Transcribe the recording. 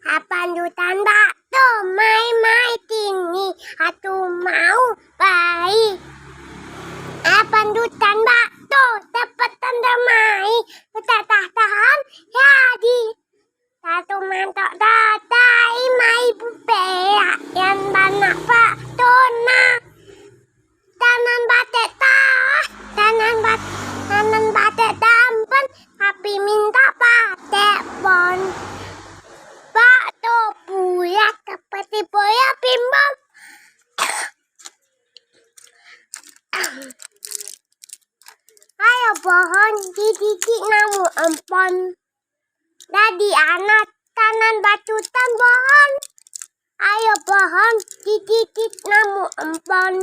Pandutan batu mai tinggi atu mau baik. Pandutan batu tepatan damai tak tahan jadi. Satu mantok datai mai bupea yang banyak pak tona. Tanan batek tanan batek dampen tapi minta batek bon. Batu buyak seperti boya bimbang. Ayo pohon didikit namu empon. Jadi anak tanan batutan pohon. Ayo pohon didikit namu empon.